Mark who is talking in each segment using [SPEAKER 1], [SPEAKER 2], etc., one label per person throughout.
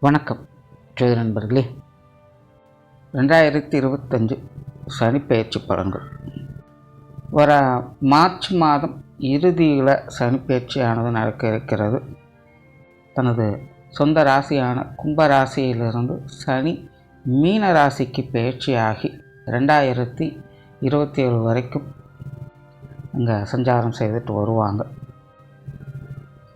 [SPEAKER 1] வணக்கம் ஜோதி நண்பர்களே. 2025 சனிப்பெயர்ச்சி பலன்கள். வர மார்ச் மாதம் இறுதியில் சனிப்பெயர்ச்சியானது நடக்க இருக்கிறது. தனது சொந்த ராசியான கும்பராசியிலிருந்து சனி மீன ராசிக்கு பயிற்சியாகி 2027 வரைக்கும் அங்கே சஞ்சாரம் செய்துட்டு வருவாங்க.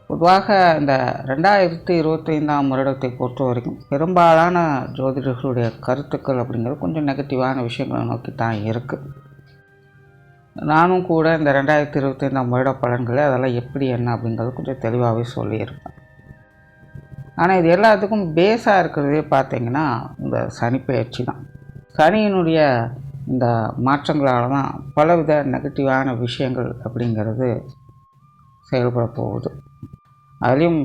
[SPEAKER 1] பொதுவாக இந்த 2025 வருடத்தை பொறுத்த வரைக்கும் பெரும்பாலான ஜோதிடர்களுடைய கருத்துக்கள் அப்படிங்கிறது கொஞ்சம் நெகட்டிவான விஷயங்களை நோக்கி தான் இருக்குது. நானும் கூட இந்த 2025 வருட பலன்களை அதெல்லாம் எப்படி என்ன அப்படிங்கிறது கொஞ்சம் தெளிவாகவே சொல்லியிருப்பேன். ஆனால் இது எல்லாத்துக்கும் பேஸாக இருக்கிறதே பார்த்திங்கன்னா இந்த சனிப்பெயர்ச்சி தான். சனியினுடைய இந்த மாற்றங்களால் தான் பலவித நெகட்டிவான விஷயங்கள் அப்படிங்கிறது செயல்பட போகுது. அதுலேயும்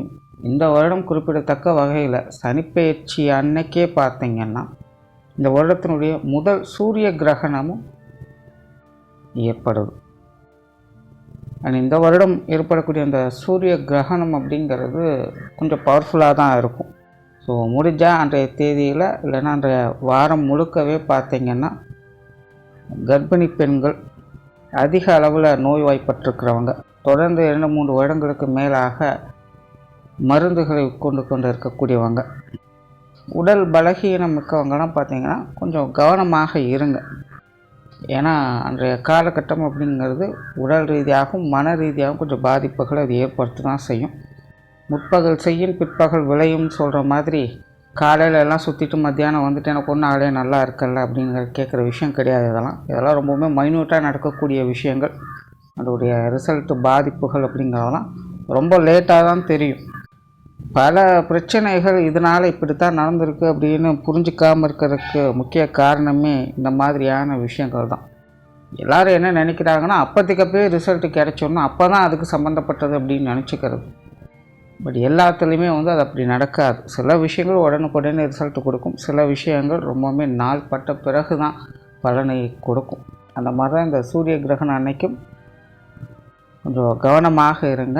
[SPEAKER 1] இந்த வருடம் குறிப்பிடத்தக்க வகையில் சனிப்பெயர்ச்சி அன்னைக்கே பார்த்திங்கன்னா இந்த வருடத்தினுடைய முதல் சூரிய கிரகணமும் ஏற்படுது. இந்த வருடம் ஏற்படக்கூடிய அந்த சூரிய கிரகணம் அப்படிங்கிறது கொஞ்சம் பவர்ஃபுல்லாக தான் இருக்கும். ஸோ முடிஞ்சால் அன்றைய தேதியில் இல்லைன்னா அன்றைய வாரம் முழுக்கவே பார்த்திங்கன்னா கர்ப்பிணி பெண்கள், அதிக அளவில் நோய்வாய்ப்பட்டிருக்கிறவங்க, தொடர்ந்து 2-3 வருடங்களுக்கு மேலாக மருந்துகளை கொண்டு இருக்கக்கூடியவங்க, உடல் பலகீனம் மிக்கவங்கலாம் பார்த்திங்கன்னா கொஞ்சம் கவனமாக இருங்க. ஏன்னா அன்றைய காலகட்டம் அப்படிங்கிறது உடல் ரீதியாகவும் மன ரீதியாகவும் கொஞ்சம் பாதிப்புகளை அது ஏற்படுத்த தான் செய்யும். முற்பகல் செய்யும் பிற்பகல் விளையும்னு சொல்கிற மாதிரி காலையில் எல்லாம் சுற்றிட்டு மத்தியானம் வந்துட்டு எனக்கு ஒன்றும் ஆளே நல்லா இருக்கல அப்படிங்கிற கேட்குற விஷயம் கிடையாது. இதெல்லாம் ரொம்பவுமே மைன்யூட்டாக நடக்கக்கூடிய விஷயங்கள். அதோடைய ரிசல்ட்டு பாதிப்புகள் அப்படிங்கிறதெல்லாம் ரொம்ப லேட்டாக தான் தெரியும். பல பிரச்சனைகள் இதனால் இப்படித்தான் நடந்திருக்கு அப்படின்னு புரிஞ்சிக்காமல் இருக்கிறதுக்கு முக்கிய காரணமே இந்த மாதிரியான விஷயங்கள் தான். எல்லோரும் என்ன நினைக்கிறாங்கன்னா அப்போதைக்கப்பே ரிசல்ட்டு கிடைச்சோன்னா அப்போ தான் அதுக்கு சம்மந்தப்பட்டது அப்படின்னு நினச்சிக்கிறது. பட் எல்லாத்துலேயுமே அது அப்படி நடக்காது. சில விஷயங்கள் உடனுக்குடனே ரிசல்ட்டு கொடுக்கும், சில விஷயங்கள் ரொம்பவுமே நாள் பட்ட பிறகு தான் பலனை கொடுக்கும். அந்த மாதிரி தான் இந்த சூரிய கிரகணம் அன்னைக்கும் கொஞ்சம் கவனமாக இருங்க.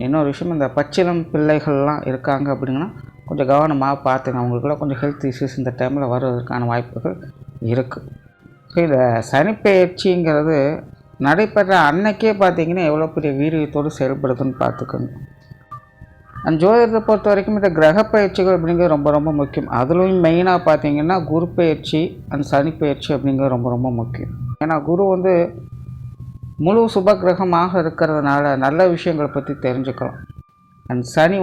[SPEAKER 1] இன்னொரு விஷயம், இந்த பச்சிளம் பிள்ளைகள்லாம் இருக்காங்க அப்படின்னா கொஞ்சம் கவனமாக பார்த்துங்க. அவங்களுக்குலாம் கொஞ்சம் ஹெல்த் இஷ்யூஸ் இந்த டைமில் வருவதற்கான வாய்ப்புகள் இருக்குது. ஸோ இந்த சனிப்பெயர்ச்சிங்கிறது நடைபெற அன்னைக்கே பார்த்திங்கன்னா எவ்வளோ பெரிய வீரியத்தோடு செயல்படுதுன்னு பார்த்துக்கோங்க. அந்த ஜோதிடத்தை பொறுத்த வரைக்கும் இந்த கிரக பயிற்சிகள் அப்படிங்கிறது ரொம்ப ரொம்ப முக்கியம். அதுலேயும் மெயினாக பார்த்திங்கன்னா குரு பயிற்சி அந்த சனிப்பெயர்ச்சி அப்படிங்கிறது ரொம்ப ரொம்ப முக்கியம். ஏன்னா குரு முழு சுப கிரகமாக இருக்கிறதுனால நல்ல விஷயங்களை பற்றி தெரிஞ்சுக்கலாம். அண்ட் சனி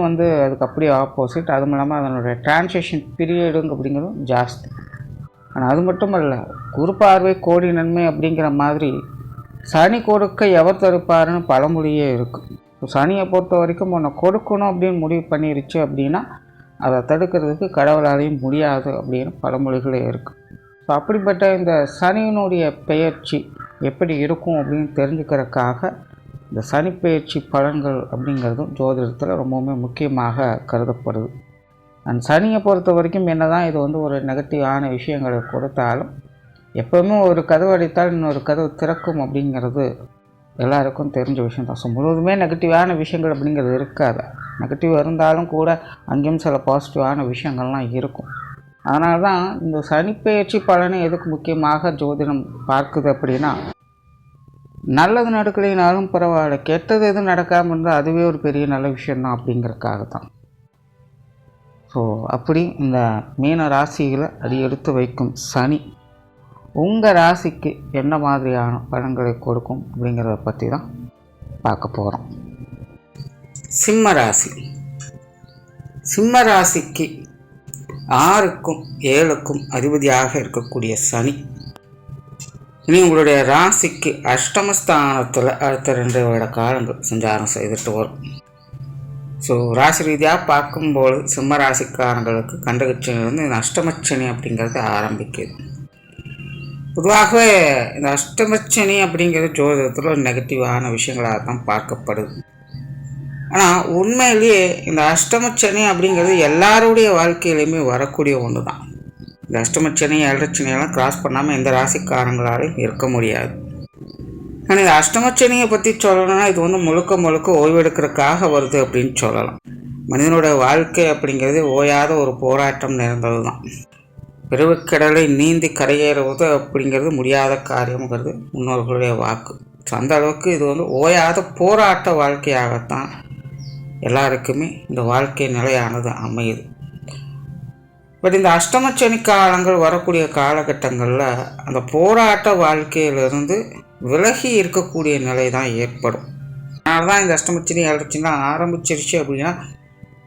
[SPEAKER 1] அதுக்கு அப்படியே ஆப்போசிட். அதுவும் இல்லாமல் அதனுடைய டிரான்சிஷன் பீரியடுங்க அப்படிங்கிறதும் ஜாஸ்தி. ஆனால் அது மட்டும் இல்லை, குரு பார்வை கோடி நன்மை அப்படிங்கிற மாதிரி சனி கொடுக்க எவர் தடுப்பாருன்னு பழமொழியே இருக்குது. ஸோ சனியை பொறுத்த வரைக்கும் உன்னை கொடுக்கணும் அப்படின்னு முடிவு பண்ணிருச்சு அப்படின்னா அதை தடுக்கிறதுக்கு கடவுளாலையும் முடியாது அப்படின்னு பழமொழிகளே இருக்குது. ஸோ அப்படிப்பட்ட இந்த சனியினுடைய பெயர்ச்சி எப்படி இருக்கும் அப்படின்னு தெரிஞ்சுக்கிறதுக்காக இந்த சனிப்பெயர்ச்சி பலன்கள் அப்படிங்கிறதும் ஜோதிடத்தில் ரொம்பவுமே முக்கியமாக கருதப்படுது. அண்ட் சனியை பொறுத்த வரைக்கும் என்ன தான் இது ஒரு நெகட்டிவான விஷயங்களை கொடுத்தாலும் எப்போவுமே ஒரு கதவு அடித்தால் இன்னொரு கதவு திறக்கும் அப்படிங்கிறது எல்லாருக்கும் தெரிஞ்ச விஷயம் தான். ஸோ முழுவதுமே நெகட்டிவான விஷயங்கள் அப்படிங்கிறது இருக்காது. நெகட்டிவ் இருந்தாலும் கூட அங்கேயும் சில பாசிட்டிவான விஷயங்கள்லாம் இருக்கும். அதனால தான் இந்த சனிப்பெயர்ச்சி பலனை எதுக்கு முக்கியமாக ஜோதிடம் பார்க்குது அப்படின்னா, நல்லது நடக்கலைனாலும் பரவாயில்ல, கெட்டது எதுவும் நடக்காமல் இருந்தால் அதுவே ஒரு பெரிய நல்ல விஷயந்தான் அப்படிங்கிறதுக்காக தான். ஸோ அப்படி இந்த மீன ராசியில் அடி எடுத்து வைக்கும் சனி உங்கள் ராசிக்கு என்ன மாதிரியான பலன்களை கொடுக்கும் அப்படிங்கிறத பற்றி தான் பார்க்க போகிறோம். சிம்ம ராசி. சிம்ம ராசிக்கு 6க்கும் 7க்கும் அதிபதியாக இருக்கக்கூடிய சனி இனி உங்களுடைய ராசிக்கு அஷ்டமஸ்தானத்தில் அடுத்த 2 வருட காலங்கள் சஞ்சாரம் செய்துட்டு வரும். ஸோ ராசி ரீதியாக பார்க்கும்போது சிம்ம ராசிக்காரங்களுக்கு கண்டகச்சனிலிருந்து இந்த அஷ்டமச்சனி அப்படிங்கிறது ஆரம்பிக்குது. பொதுவாகவே இந்த அஷ்டமச்சனி அப்படிங்கிறது ஜோதிடத்தில் ஒரு நெகட்டிவான விஷயங்களாக தான் பார்க்கப்படுது. ஆனால் உண்மையிலேயே இந்த அஷ்டமச்சனி அப்படிங்கிறது எல்லாருடைய வாழ்க்கையிலையுமே வரக்கூடிய ஒன்று தான். இந்த அஷ்டமச்சனி 7.5 கிராஸ் பண்ணாமல் எந்த ராசிக்காரங்களாலையும் இருக்க முடியாது. ஆனால் இந்த அஷ்டமச்சனியை பற்றி சொல்லணும்னா இது முழுக்க முழுக்க ஓய்வெடுக்கிறதுக்காக வருது அப்படின்னு சொல்லலாம். மனிதனோட வாழ்க்கை அப்படிங்கிறது ஓயாத ஒரு போராட்டம் நிறைந்தது தான். பெருவுக்கடலை நீந்தி கரையேறுவது அப்படிங்கிறது முடியாத காரியம்ங்கிறது முன்னோர்களுடைய வாக்கு. ஸோ அந்த அளவுக்கு இது ஓயாத போராட்ட வாழ்க்கையாகத்தான் எல்லாருக்குமே இந்த வாழ்க்கை நிலையானது அமையுது. பட் இந்த அஷ்டமச்சனி காலங்கள் வரக்கூடிய காலகட்டங்களில் அந்த போராட்ட வாழ்க்கையிலிருந்து விலகி இருக்கக்கூடிய நிலை தான் ஏற்படும். அதனால தான் இந்த அஷ்டமச்சனி அழைச்சின்னா ஆரம்பிச்சிருச்சு அப்படின்னா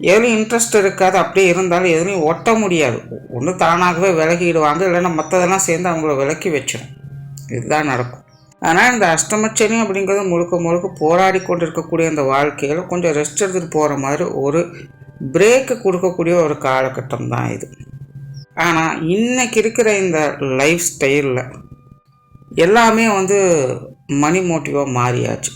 [SPEAKER 1] எதுலையும் இன்ட்ரெஸ்ட் இருக்காது. அப்படியே இருந்தாலும் எதுலையும் ஒட்ட முடியாது. ஒன்று தானாகவே விலகிடுவாங்க, இல்லைன்னா மற்றதெல்லாம் சேர்ந்து அவங்கள விலக்கி வச்சிடும். இதுதான் நடக்கும். ஆனால் இந்த அஷ்டமச்சனி அப்படிங்கிறது முழுக்க முழுக்க போராடி கொண்டு இருக்கக்கூடிய அந்த வாழ்க்கையில் கொஞ்சம் ரெஸ்ட் எடுத்துகிட்டு போகிற மாதிரி ஒரு பிரேக்கு கொடுக்கக்கூடிய ஒரு காலகட்டம் தான் இது. ஆனால் இன்றைக்கி இருக்கிற இந்த லைஃப் ஸ்டைலில் எல்லாமே மணி மோட்டிவாக மாறியாச்சு.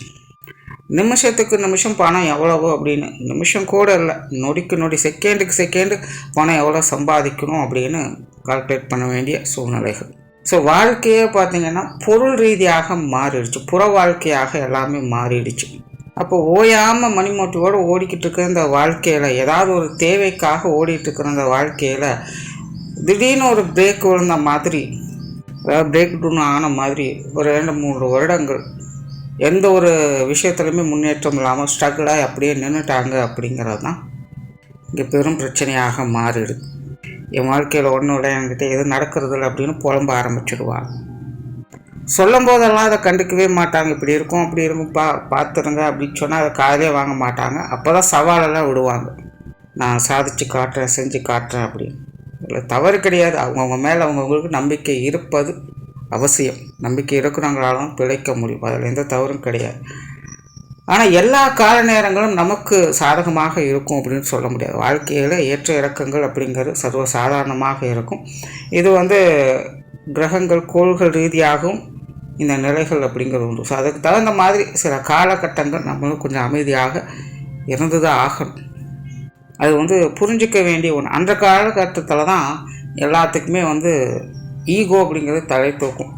[SPEAKER 1] நிமிஷத்துக்கு நிமிஷம் பணம் எவ்வளவோ அப்படின்னு, நிமிஷம் கூட இல்லை, நொடிக்கு நொடி, செகண்டுக்கு செகண்டு பணம் எவ்வளோ சம்பாதிக்கணும் அப்படின்னு கால்குலேட் பண்ண வேண்டிய சூழ்நிலைகள். ஸோ வாழ்க்கையே பார்த்திங்கன்னா பொருள் ரீதியாக மாறிடுச்சு, புற வாழ்க்கையாக எல்லாமே மாறிடுச்சு. அப்போ ஓயாமல் மணி மோட்டிவோடு ஓடிக்கிட்டு இருக்கிற இந்த வாழ்க்கையில், ஏதாவது ஒரு தேவைக்காக ஓடிட்டு இருக்கிற இந்த வாழ்க்கையில் திடீர்னு ஒரு பிரேக் விழுந்த மாதிரி, அதாவது பிரேக் டவுன் ஆன மாதிரி ஒரு 2-3 வருடங்கள் எந்த ஒரு விஷயத்துலையுமே முன்னேற்றம் இல்லாமல் ஸ்ட்ரகிளாக அப்படியே நின்றுட்டாங்க. அப்படிங்கிறது தான் இங்கே பெரும் பிரச்சனையாக மாறிடுது. என் வாழ்க்கையில் ஒன்றும் இல்லை, என்கிட்ட எதுவும் நடக்கிறதில்ல அப்படின்னு புலம்ப ஆரம்பிச்சிடுவாங்க. சொல்லும் போதெல்லாம் அதை கண்டுக்கவே மாட்டாங்க. இப்படி இருக்கும் அப்படி இருக்கும் பார்த்துருங்க அப்படின்னு சொன்னால் அதை காதலே வாங்க மாட்டாங்க. அப்போ தான் சவாலெல்லாம் விடுவாங்க, நான் சாதித்து காட்டுறேன், செஞ்சு காட்டுறேன் அப்படின்னு. இல்லை, தவறு கிடையாது. அவங்கவுங்க மேலே அவங்கவுங்களுக்கு நம்பிக்கை இருப்பது அவசியம். நம்பிக்கை இருக்கிறவங்களாலும் பிழைக்க முடியும், அதில் எந்த தவறும் கிடையாது. ஆனால் எல்லா கால நேரங்களும் நமக்கு சாதகமாக இருக்கும் அப்படின்னு சொல்ல முடியாது. வாழ்க்கையில் ஏற்ற இறக்கங்கள் அப்படிங்கிறது சர்வ சாதாரணமாக இருக்கும். இது கிரகங்கள் கோள்கள் ரீதியாகவும் இந்த நிலைகள் அப்படிங்கிறது உண்டு. ஸோ அதுக்கு தகுந்த மாதிரி சில காலகட்டங்கள் நம்மளும் கொஞ்சம் அமைதியாக இருந்து தான் ஆகணும். அது புரிஞ்சிக்க வேண்டிய ஒன்று. அந்த காலகட்டத்தில் தான் எல்லாத்துக்குமே ஈகோ அப்படிங்கிறது தலை தூக்கும்.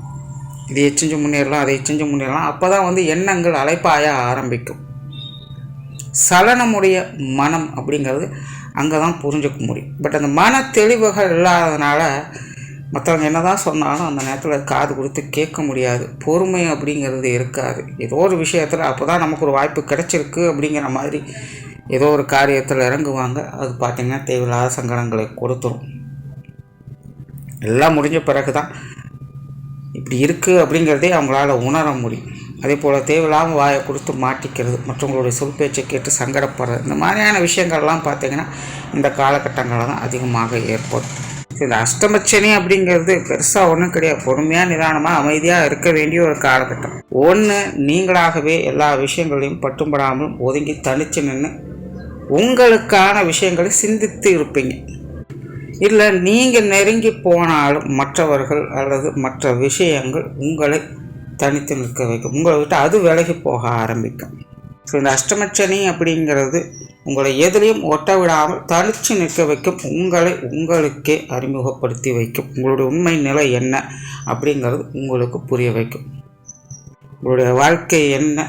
[SPEAKER 1] இதை செஞ்சு முன்னேறலாம், அதை செஞ்சு முன்னேறலாம். அப்போ தான் எண்ணங்கள் அலைப்பாய ஆரம்பிக்கும். சலனமுடைய மனம் அப்படிங்கிறது அங்கே தான் புரிஞ்சிக்க முடியும். பட் அந்த மன தெளிவுகள் இல்லாததுனால மற்றவங்க என்ன தான் சொன்னாலும் அந்த நேரத்தில் காது கொடுத்து கேட்க முடியாது. பொறுமை அப்படிங்கிறது இருக்காது. ஏதோ ஒரு விஷயத்தில் அப்போ தான் நமக்கு ஒரு வாய்ப்பு கிடைச்சிருக்கு அப்படிங்கிற மாதிரி ஏதோ ஒரு காரியத்தில் இறங்குவாங்க. அது பார்த்திங்கன்னா தேவையில்லாத சங்கடங்களை கொடுத்துரும். எல்லாம் முடிஞ்ச பிறகு தான் இப்படி இருக்குது அப்படிங்கிறதே அவங்களால உணர முடியும். அதே போல் தேவையில்லாமல் வாயை கொடுத்து மாட்டிக்கிறது, மற்றவங்களுடைய சொல் பேச்சை கேட்டு சங்கடப்படுறது, இந்த மாதிரியான விஷயங்கள்லாம் பார்த்திங்கன்னா இந்த காலகட்டங்களில் தான் அதிகமாக ஏற்படும். இந்த அஷ்டமச்சனி அப்படிங்கிறது பெருசாக ஒன்றும் கிடையாது. பொறுமையாக நிதானமாக அமைதியாக இருக்க வேண்டிய ஒரு காலகட்டம். ஒன்று, நீங்களாகவே எல்லா விஷயங்களையும் பட்டும்படாமல் ஒதுங்கி தனித்து நின்று உங்களுக்கான விஷயங்களை சிந்தித்து இருப்பீங்க. இல்லை, நீங்கள் நெருங்கி போனாலும் மற்றவர்கள் அல்லது மற்ற விஷயங்கள் உங்களை தனித்து நிற்க வைக்கும். உங்களை விட்டு அது விலகி போக ஆரம்பிக்கும். ஸோ இந்த அஷ்டமச்சனி அப்படிங்கிறது உங்களை எதிலையும் ஒட்ட விடாமல் தனித்து நிற்க வைக்கும். உங்களை உங்களுக்கே அறிமுகப்படுத்தி வைக்கும். உங்களுடைய உண்மை நிலை என்ன அப்படிங்கிறது உங்களுக்கு புரிய வைக்கும். உங்களுடைய வாழ்க்கை என்ன,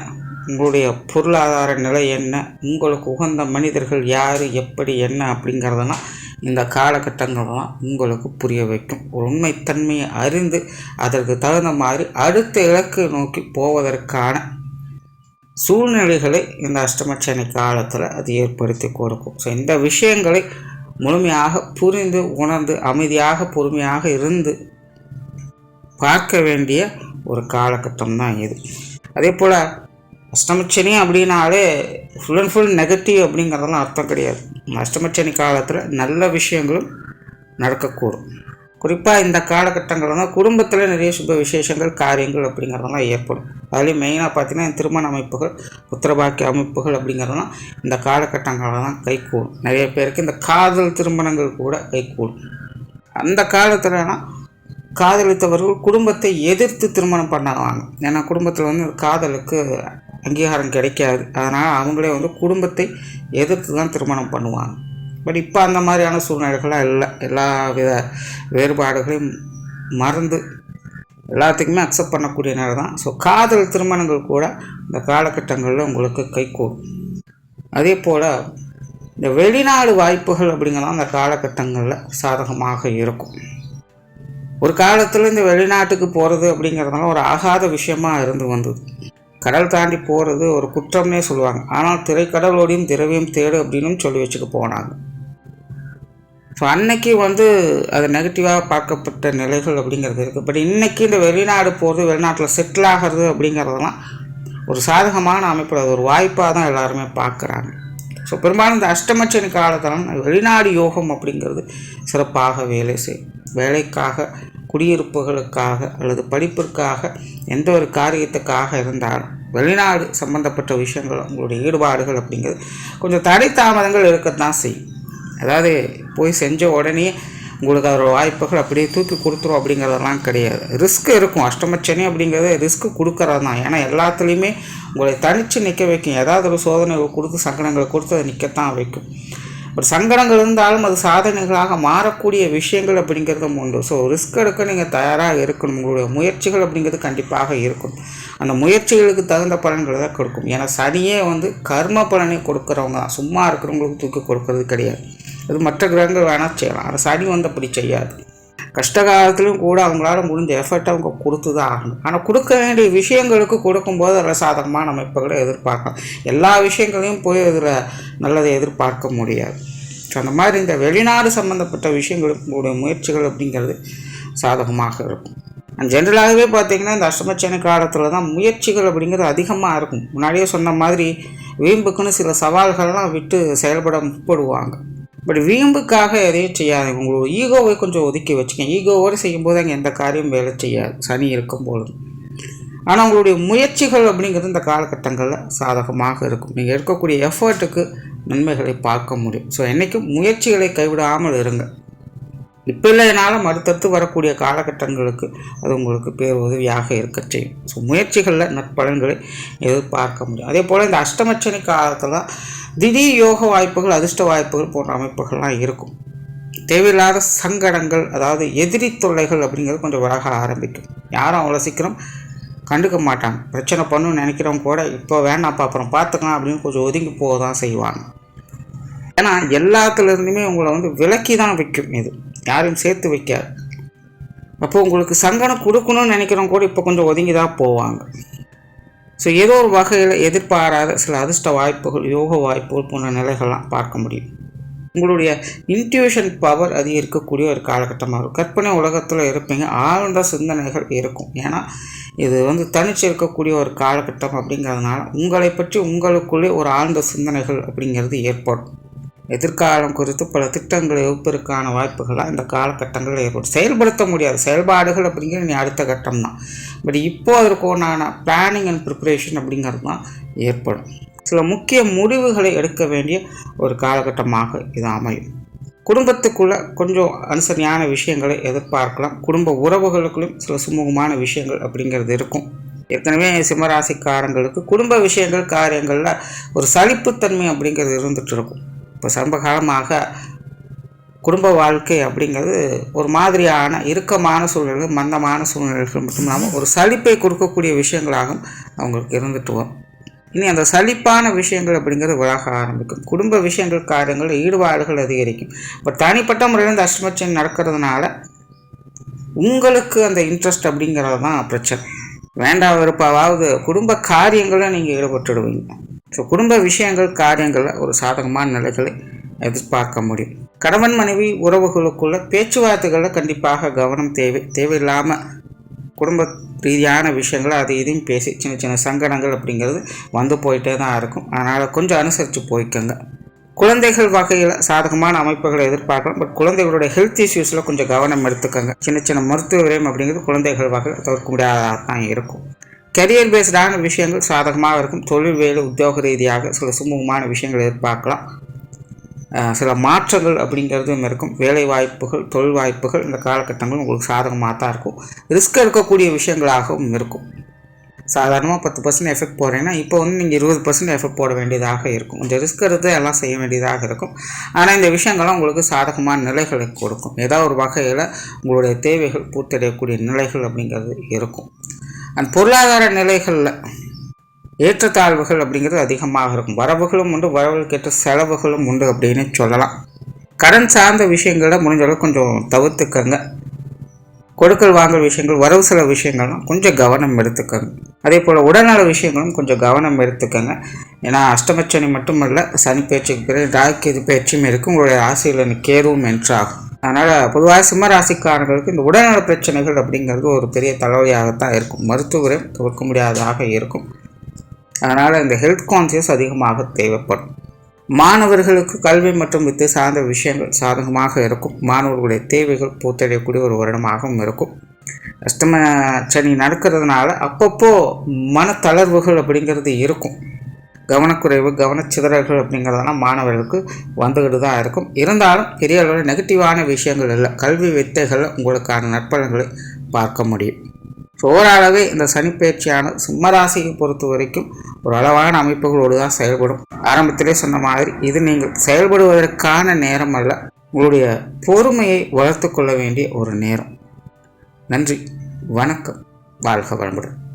[SPEAKER 1] உங்களுடைய பொருளாதார நிலை என்ன, உங்களுக்கு உகந்த மனிதர்கள் யார், எப்படி, என்ன அப்படிங்கிறதெல்லாம் இந்த காலகட்டங்கள்லாம் உங்களுக்கு புரிய வைக்கும். ஒரு உண்மைத்தன்மையை அறிந்து அதற்கு தகுந்த மாதிரி அடுத்த இலக்கு நோக்கி போவதற்கான சூழ்நிலைகளை இந்த அஷ்டமச்சனி காலத்தில் அது ஏற்படுத்தி கொடுக்கும். ஸோ இந்த விஷயங்களை முழுமையாக புரிந்து உணர்ந்து அமைதியாக பொறுமையாக இருந்து பார்க்க வேண்டிய ஒரு காலகட்டம் தான் இது. அதே போல் அஷ்டமச்சனி அப்படின்னாலே ஃபுல் அண்ட் ஃபுல் நெகட்டிவ் அப்படிங்கிறதெல்லாம் அர்த்தம் கிடையாது. அஷ்டமச்சனி காலத்தில் நல்ல விஷயங்களும் நடக்கக்கூடும். குறிப்பாக இந்த காலகட்டங்கள் தான் குடும்பத்தில் நிறைய சுப விசேஷங்கள் காரியங்கள் அப்படிங்கிறதெல்லாம் ஏற்படும். அதுலேயும் மெயினாக பார்த்திங்கன்னா திருமண அமைப்புகள், புத்திரபாக்கிய அமைப்புகள் அப்படிங்கிறதெல்லாம் இந்த காலகட்டங்களில் தான் கைகூடும். நிறைய பேருக்கு இந்த காதல் திருமணங்கள் கூட கைகூடும். அந்த காலத்துலனா காதலித்தவர்கள் குடும்பத்தை எதிர்த்து திருமணம் பண்ணுவாங்க. ஏன்னா குடும்பத்தில் காதலுக்கு அங்கீகாரம் கிடைக்காது. அதனால் அவங்களே குடும்பத்தை எதிர்த்து தான் திருமணம் பண்ணுவாங்க. பட் இப்போ அந்த மாதிரியான சூழ்நிலைகள்லாம் இல்லை. எல்லா வித வேறுபாடுகளையும் மறந்து எல்லாத்துக்குமே அக்செப்ட் பண்ணக்கூடிய நேரம் தான். ஸோ காதல் திருமணங்கள் கூட இந்த காலகட்டங்களில் உங்களுக்கு கைகூடும். அதே போல் இந்த வெளிநாடு வாய்ப்புகள் அப்படிங்கிறது அந்த காலகட்டங்களில் சாதகமாக இருக்கும். ஒரு காலத்தில் இந்த வெளிநாட்டுக்கு போகிறது அப்படிங்கிறதுனால ஒரு ஆகாத விஷயமா இருந்து வந்தது. கடல் தாண்டி போகிறது ஒரு குற்றம்னே சொல்லுவாங்க. ஆனால் திரைக்கடலோடையும் திரவியம் தேடு அப்படின்னு சொல்லி வச்சுட்டு போனாங்க. ஸோ அன்னைக்கு அது நெகட்டிவாக பார்க்கப்பட்ட நிலைகள் அப்படிங்கிறது இருக்குது. பட் இன்றைக்கி இந்த வெளிநாடு போகிறது, வெளிநாட்டில் செட்டில் ஆகிறது அப்படிங்கிறதெல்லாம் ஒரு சாதகமான அமைப்பில் அது ஒரு வாய்ப்பாக தான் எல்லாருமே பார்க்குறாங்க. ஸோ பெரும்பாலும் இந்த அஷ்டமச்சனி காலத்தில் வெளிநாடு யோகம் அப்படிங்கிறது சிறப்பாக வேலை செய்யும். வேலைக்காக, குடியிருப்புகளுக்காக அல்லது படிப்பிற்காக, எந்த ஒரு காரியத்துக்காக இருந்தாலும் வெளிநாடு சம்பந்தப்பட்ட விஷயங்கள் உங்களுடைய ஈடுபாடுகள் அப்படிங்கிறது கொஞ்சம் தடை தாமதங்கள் இருக்கத்தான் செய்யும். அதாவது போய் செஞ்ச உடனே உங்களுக்கு அதோட வாய்ப்புகள் அப்படியே தூக்கி கொடுத்துரும் அப்படிங்கிறதெல்லாம் கிடையாது. ரிஸ்க் இருக்கும். அஷ்டமச்சனி அப்படிங்கிறது ரிஸ்க்கு கொடுக்கறது தான். ஏன்னா எல்லாத்துலேயுமே உங்களை தனித்து நிற்க வைக்கும். ஏதாவது ஒரு சோதனை கொடுத்து சங்கடங்களை கொடுத்து அதை நிற்கத்தான் வைக்கும். பட் சங்கடங்கள் இருந்தாலும் அது சாதனைகளாக மாறக்கூடிய விஷயங்கள் அப்படிங்கிறதும் உண்டு. ஸோ ரிஸ்க் எடுக்க நீங்கள் தயாராக இருக்கணும். உங்களுடைய முயற்சிகள் அப்படிங்கிறது கண்டிப்பாக இருக்கும். அந்த முயற்சிகளுக்கு தகுந்த பலன்களை தான் கொடுக்கும். ஏன்னா சனியே கர்ம பலனை கொடுக்குறவங்க தான். சும்மா இருக்கிறவங்களுக்கு தூக்கி கொடுக்கறது கிடையாது. அது மற்ற கிரகங்கள் வேணால் செய்யலாம். ஆனால் சனி அப்படி செய்யாது. கஷ்டகாலத்திலும் கூட அவங்களால முடிஞ்ச எஃபர்ட்டை அவங்க கொடுத்து தான் ஆகணும். ஆனால் கொடுக்க வேண்டிய விஷயங்களுக்கு கொடுக்கும்போது அதில் சாதகமான அமைப்புகளை எதிர்பார்க்கலாம். எல்லா விஷயங்களையும் போய் அதில் நல்லதை எதிர்பார்க்க முடியாது. ஸோ அந்த மாதிரி இந்த வெளிநாடு சம்மந்தப்பட்ட விஷயங்களுக்கு உங்களுடைய முயற்சிகள் அப்படிங்கிறது சாதகமாக இருக்கும். அண்ட் ஜென்ரலாகவே பார்த்திங்கன்னா இந்த அஷ்டமச்சனி காலத்தில் தான் முயற்சிகள் அப்படிங்கிறது அதிகமாக இருக்கும். முன்னாடியே சொன்ன மாதிரி வீம்புக்குன்னு சில சவால்கள்லாம் விட்டு செயல்பட முற்படுவாங்க. பட் வீம்புக்காக எதையும் செய்யாது. உங்களோட ஈகோவை கொஞ்சம் ஒதுக்கி வச்சுக்கோங்க. ஈகோவோடு செய்யும்போது அங்கே எந்த காரியம் வேலை செய்யாது சனி இருக்கும்போது. ஆனால் உங்களுடைய முயற்சிகள் அப்படிங்கிறது இந்த காலகட்டங்களில் சாதகமாக இருக்கும். நீங்கள் எடுக்கக்கூடிய எஃபர்ட்டுக்கு நன்மைகளை பார்க்க முடியும். ஸோ என்றைக்கும் முயற்சிகளை கைவிடாமல் இருங்க. இப்போ இல்லைனாலும் அடுத்தடுத்து வரக்கூடிய காலகட்டங்களுக்கு அது உங்களுக்கு பேர் உதவியாக இருக்க செய்யும். ஸோ முயற்சிகளில் நற்பலன்களை எதிர்பார்க்க முடியும். அதே போல் இந்த அஷ்டமச்சனி காலத்தில் தான் திடீர் யோக வாய்ப்புகள், அதிர்ஷ்ட வாய்ப்புகள் போன்ற அமைப்புகள்லாம் இருக்கும். தேவையில்லாத சங்கடங்கள், அதாவது எதிரி தொல்லைகள் அப்படிங்கிறது கொஞ்சம் விலக ஆரம்பிக்கும். யாரும் அவ்வளோ சீக்கிரம் கண்டுக்க மாட்டாங்க. பிரச்சனை பண்ணணும்னு நினைக்கிறவங்க கூட இப்போ வேணாப்பா அப்புறம் பார்த்துக்கலாம் அப்படின்னு கொஞ்சம் ஒதுங்கி போக தான் செய்வாங்க. ஏன்னா எல்லாத்துலேருந்துமே உங்களை விலக்கி தான் வைக்கும். இது யாரையும் சேர்த்து வைக்காது. அப்போ உங்களுக்கு சங்கடம் கொடுக்கணும்னு நினைக்கிறவங்க கூட இப்போ கொஞ்சம் ஒதுங்கி தான் போவாங்க. ஸோ ஏதோ ஒரு வகையில் எதிர்பாராத சில அதிர்ஷ்ட வாய்ப்புகள், யோக வாய்ப்புகள் போன்ற நிலைகள்லாம் பார்க்க முடியும். உங்களுடைய இன்ட்யூஷன் பவர் அது இருக்கக்கூடிய ஒரு காலகட்டமாக இருக்கும். கற்பனை உலகத்தில் இருப்பீங்க. ஆழ்ந்த சிந்தனைகள் இருக்கும். ஏன்னா இது தனிச்சு இருக்கக்கூடிய ஒரு காலகட்டம் அப்படிங்கிறதுனால உங்களை பற்றி உங்களுக்குள்ளே ஒரு ஆழ்ந்த சிந்தனைகள் அப்படிங்கிறது ஏற்படும். எதிர்காலம் குறித்து பல திட்டங்களை வகுப்பதற்கான வாய்ப்புகளாக இந்த காலகட்டங்களில் ஏற்படும். செயல்படுத்த முடியாது செயல்பாடுகள் அப்படிங்கிறது நீ அடுத்த கட்டம் தான். பட் இப்போது அதற்கான பிளானிங் அண்ட் ப்ரிப்பரேஷன் அப்படிங்கிறது தான் ஏற்படும். சில முக்கிய முடிவுகளை எடுக்க வேண்டிய ஒரு காலகட்டமாக இது அமையும். குடும்பத்துக்குள்ளே கொஞ்சம் அனுசரணையான விஷயங்களை எதிர்பார்க்கலாம். குடும்ப உறவுகளுக்குள்ளும் சில சுமூகமான விஷயங்கள் அப்படிங்கிறது இருக்கும். ஏற்கனவே சிம்மராசிக்காரங்களுக்கு குடும்ப விஷயங்கள், காரியங்களில் ஒரு சலிப்புத்தன்மை அப்படிங்கிறது இருந்துகிட்டு இருக்கும். இப்போ சமீப காலமாக குடும்ப வாழ்க்கை அப்படிங்கிறது ஒரு மாதிரியான இறுக்கமான சூழ்நிலைகள், மந்தமான சூழ்நிலைகள் மட்டும் இல்லாமல் ஒரு சலிப்பை கொடுக்கக்கூடிய விஷயங்களாகவும் அவங்களுக்கு இருந்துட்டு வரும். இனி அந்த சலிப்பான விஷயங்கள் அப்படிங்கிறது விலக ஆரம்பிக்கும். குடும்ப விஷயங்கள், காரியங்கள், ஈடுபாடுகள் அதிகரிக்கும். பட் தனிப்பட்ட முறையில் இந்த அஷ்டமச்சனி நடக்கிறதுனால உங்களுக்கு அந்த இன்ட்ரெஸ்ட் அப்படிங்கிறது தான் பிரச்சனை. வேண்டாம் வெறுப்பாவது குடும்ப காரியங்களில் நீங்கள் ஈடுபட்டுடுவீங்க. ஸோ குடும்ப விஷயங்கள், காரியங்களில் ஒரு சாதகமான நிலைகளை எதிர்பார்க்க முடியும். கணவன் மனைவி உறவுகளுக்குள்ள பேச்சுவார்த்தைகளில் கண்டிப்பாக கவனம் தேவையில்லாமல் குடும்ப ரீதியான விஷயங்களை அது இதையும் பேசி சின்ன சின்ன சங்கடங்கள் அப்படிங்கிறது போயிட்டே தான் இருக்கும். அதனால் கொஞ்சம் அனுசரித்து போய்க்கோங்க. குழந்தைகள் வகையில் சாதகமான அமைப்புகளை எதிர்பார்க்கலாம். பட் குழந்தைகளுடைய ஹெல்த் இஷ்யூஸில் கொஞ்சம் கவனம் எடுத்துக்கோங்க. சின்ன சின்ன மருத்துவ விரயம் அப்படிங்கிறது குழந்தைகள் வகையில் தவிர்க்க முடியாததாக தான் இருக்கும். கரியர் பேஸ்டான விஷயங்கள் சாதகமாக இருக்கும். தொழில், வேலை, உத்தியோக ரீதியாக சில சுமூகமான விஷயங்கள் எதிர்பார்க்கலாம். சில மாற்றங்கள் அப்படிங்கிறதும் இருக்கும். வேலை வாய்ப்புகள், தொழில் வாய்ப்புகள் இந்த காலகட்டங்கள் உங்களுக்கு சாதகமாக தான் இருக்கும். ரிஸ்க் எடுக்கக்கூடிய விஷயங்களாகவும் இருக்கும். சாதாரணமாக 10% எஃபெக்ட் போடுறீங்கன்னா இப்போ நீங்கள் 20% எஃபெக்ட் போட வேண்டியதாக இருக்கும். கொஞ்சம் ரிஸ்க் எடுத்து எல்லாம் செய்ய வேண்டியதாக இருக்கும். ஆனால் இந்த விஷயங்கள்லாம் உங்களுக்கு சாதகமான நிலைகளை கொடுக்கும். ஏதாவது ஒரு வகையில் உங்களுடைய தேவைகள் பூர்த்தடையக்கூடிய நிலைகள் அப்படிங்கிறது இருக்கும். அந்த பொருளாதார நிலைகளில் ஏற்றத்தாழ்வுகள் அப்படிங்கிறது அதிகமாக இருக்கும். வரவுகளும் உண்டு, வரவுகளுக்கேற்ற செலவுகளும் உண்டு அப்படின்னு சொல்லலாம். கடன் சார்ந்த விஷயங்களை முடிஞ்ச அளவுக்கு கொஞ்சம் தவிர்த்துக்கங்க. கொடுக்கல் வாங்கல் விஷயங்கள், வரவு செலவு விஷயங்கள்லாம் கொஞ்சம் கவனம் எடுத்துக்கங்க. அதே போல் உடல்நல விஷயங்களும் கொஞ்சம் கவனம் எடுத்துக்கங்க. ஏன்னா அஷ்டமச்சனி மட்டுமல்ல, சனி பயிற்சிக்கு பிறகு ராகு பயிற்சியும் இருக்கும். உங்களுடைய ராசியில் கேதுவும் என்றாகும். அதனால் பொதுவாக சிம்ம ராசிக்காரர்களுக்கு இந்த உடல்நல பிரச்சனைகள் அப்படிங்கிறது ஒரு பெரிய தலைவலியாகத்தான் இருக்கும். மருத்துவரை தவிர்க்க முடியாததாக இருக்கும். அதனால் இந்த ஹெல்த் கான்சியஸ் அதிகமாக தேவைப்படும். மாணவர்களுக்கு கல்வி மற்றும் வித்தை சார்ந்த விஷயங்கள் சாதகமாக இருக்கும். மாணவர்களுடைய தேவைகள் பூத்தடையக்கூடிய ஒரு வருடமாகவும் இருக்கும். அஷ்டம சனி நடக்கிறதுனால அப்பப்போ மனத்தளர்வுகள் அப்படிங்கிறது இருக்கும். கவனக்குறைவு, கவனச்சிதறல்கள் அப்படிங்கிறதெல்லாம் மாணவர்களுக்கு வந்துக்கிட்டு தான் இருக்கும். இருந்தாலும் பெரிய அளவில் நெகட்டிவான விஷயங்கள் இல்லை. கல்வி வித்தைகளில் உங்களுக்கான நற்பலன்களை பார்க்க முடியும். ஓரளவே இந்த சனிப்பயிற்சியான சிம்மராசியை பொறுத்த வரைக்கும் ஒரு அளவான அமைப்புகளோடு தான் செயல்படும். ஆரம்பத்திலே சொன்ன மாதிரி இது நீங்கள் செயல்படுவதற்கான நேரம் அல்ல, உங்களுடைய பொறுமையை வளர்த்து கொள்ள வேண்டிய ஒரு நேரம். நன்றி, வணக்கம், வாழ்க வளமுடன்.